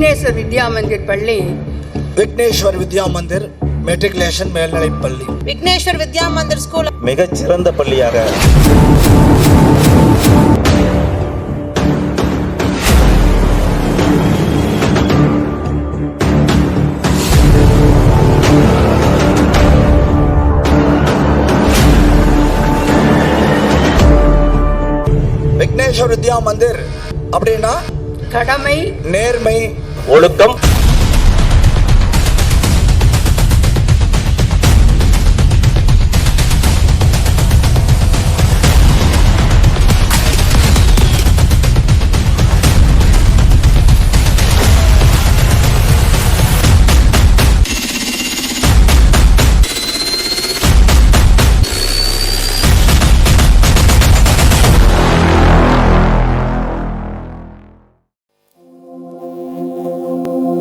விக்னேஸ்வர் வித்யா மந்திர் பள்ளி, விக்னேஸ்வர் வித்யா மந்திர் மெட்ரிகுலேஷன் மேல்நிலைப் பள்ளி, விக்னேஸ்வர் வித்யா மந்திர் ஸ்கூல் மிகச் சிறந்த பள்ளியாக விக்னேஸ்வர் வித்யா மந்திர் அப்படின்னா கடமை, நேர்மை, ஒழுக்கம்,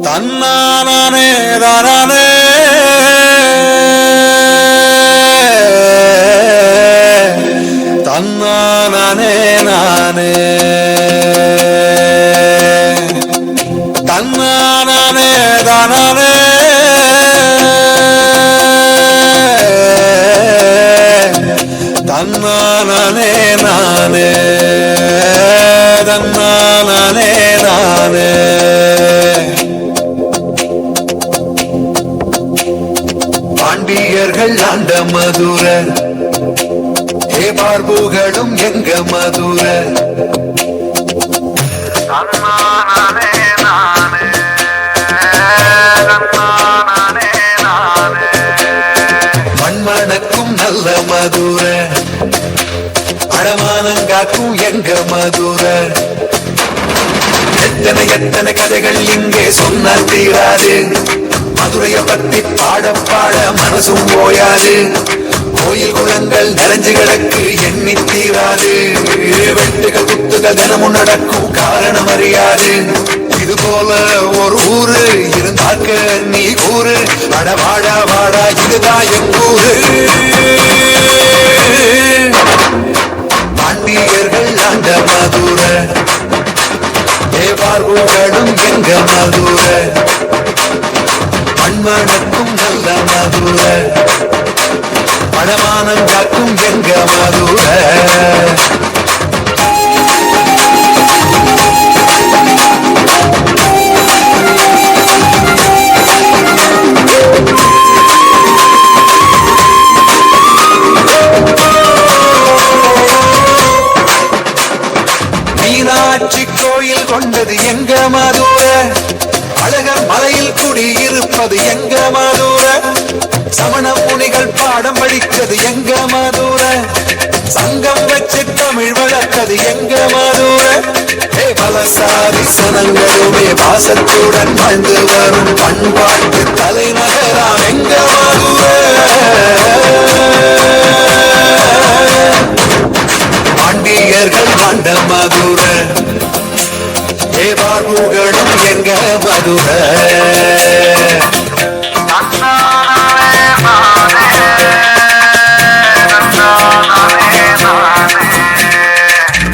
தன்னானே தானே தன்னானே நானே தன்னானே தானே தன்னானே நானே தன்னானே நானே பாண்டியர்கள் ஆண்ட மதுர பார்புகளும் எங்க மதுர மண்மணக்கும் நல்ல மதுர அடமானங்காக்கும் எங்க மதுர எத்தனை எத்தனை கதைகள் இங்கே சொன்னால் தீராது மதுரைய பத்தி பாட பாட மனசும் போயாது கோயில் குளங்கள் நிறைஞ்சு கிடக்கு எண்ணி தீராது வெட்டுகள் குத்துகள் தினமும் நடக்கும் காரணம் அறியாது இது போல ஒரு ஊரு இருந்தாக்க நீ கூறு அட வாடா வாடா இதுதான் எங்கூரு பாண்டியர்கள் ஆண்ட மதுர தேவார்புகளும் எங்க மதுர மண்மணக்கும் நல்ல மதுர பணமானம் காக்கும் எங்க மதுர மீனாட்சி கோயில் கொண்டது எங்க மதுர அழகர் மலையில் குடியிருப்பது எங்க மதுர சமண முனிகள் பாடம் படித்தது எங்க மதுர சங்கம் வச்சு தமிழ் வளர்த்தது எங்க மதுர பலசாதி சனங்களுமே வாசத்துடன் வாழ்ந்து வரும் பண்பாட்டு தலைநகராம் எங்க மதுர பாண்டியர்கள் ஆண்ட மதுர தேவார்புகளும் எங்க மதுர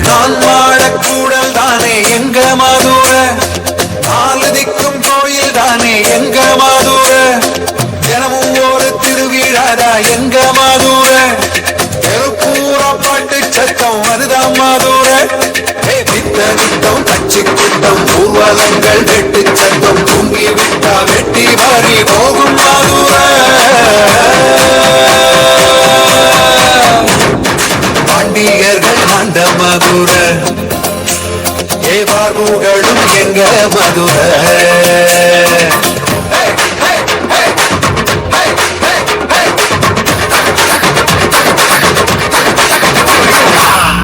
நான் வாழக்கூடல் தானே எங்க மதுர நாலு திக்கும் கோயில் தானே எங்க மதுர தினமும் ஒரு திருவிழாதா எங்க மதுர தெருப்பூரா பாட்டு சத்தம் அதுதான் மதுர நித்தம் கட்சி கூட்டம் ஊர்வலங்கள் வெட்டு சத்தம் தூங்கி விட்டா வெட்டி மாறி போகும் மதுர பாண்டியர்கள் ஆண்ட மதுர தேவார்புகளும் எங்க மதுர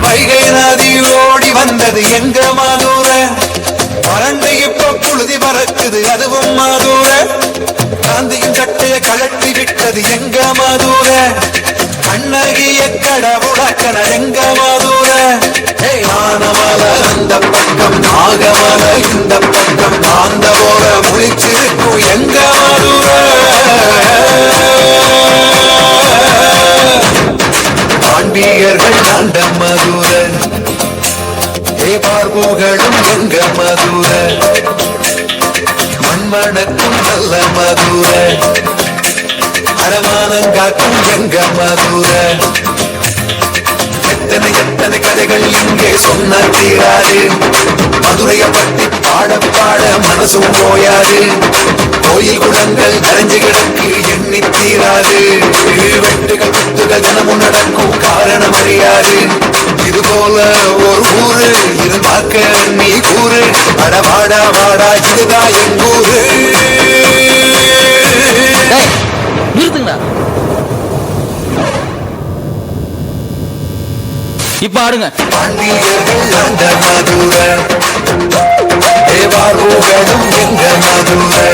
வைகை நதி ஓடி வந்தது எங்க மதுர வறண்டு இப்ப புழுதி பறக்குது அதுவும் மதுர காந்தியின் சட்டைய கழட்டி விட்டது எங்க மதுர கண்ணகிய கடவுளக்கண எங்க மதுர ஆனமல அந்த பக்கம் நாகமல இந்த பக்கம் காந்த போல முழிச்சிருக்கும் எங்க மதுர பாண்டியர்கள் ஆண்ட மதுர தேவார்புகளும் எங்க மதுர மண்மணக்கும் நல்ல மதுரை அரமானங்காக்கும் எங்க மதுரை எத்தனை எத்தனை கதைகள் இங்கே சொன்ன தீராது மதுரைய பத்தி பாட பாட மனசும் போயாது கோயில் குளங்கள் நிறைஞ்சு கிடக்கு எண்ணி தீராது வெட்டுகள் குத்துகள் தினமும் நடக்கும் காரணம் அறியாது இது போல ஒரு ஊரு இது பார்க்க நீ கூறு அட வாடா வாடா இதுதான் என் ஊரு. நிறுத்துங்கடா. இப்ப ஆடுங்க. பாண்டியர்கள் அந்த மதுரை தேவாரோகனும் எங்க மதுரை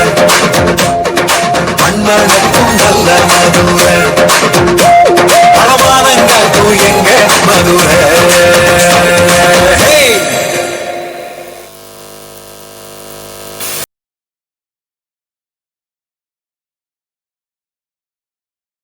மண்மணக்கும் நல்ல மதுரை பலமானங்காக்கும் எங்க மதுரை.